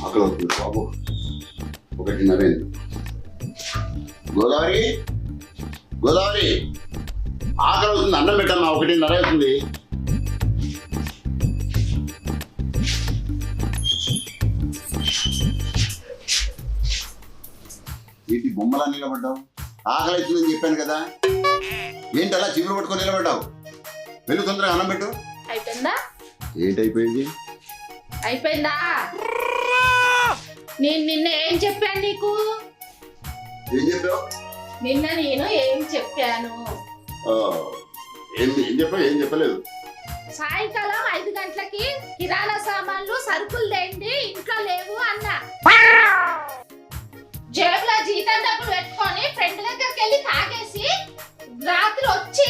ఆకలి అవుతుంది బాబు. 1:30 గోదావరి గోదావరి ఆకలి అవుతుంది, అన్నం పెట్టమ్మా. 1:30 అవుతుంది. ఏంటి బొమ్మలా నిలబడ్డావు? ఆకలి అవుతుందని చెప్పాను కదా, ఏంటి అలా చిగురు పట్టుకొని నిలబడ్డావు? వెళ్ళు, తొందరగా అన్నం పెట్టు. అయిపోయిందా? ఏంటైపోయింది? అయిపోయిందా? నేను నిన్న ఏం చెప్పాను నీకు? ఏం చెప్పావు? నిన్న నేను ఏం చెప్పాను? ఏం చెప్పావు? ఏం చెప్పలేదు. సాయంకాలం 5 గంటలకి కిరాణా సామాన్లు సరుకులు తేండి, ఇంట్లో లేవు అన్నా. జేబులో జీతం డబ్బులు పెట్టుకొని ఫ్రెండ్ దగ్గరికి వెళ్ళి తాగేసి రాత్రి వచ్చి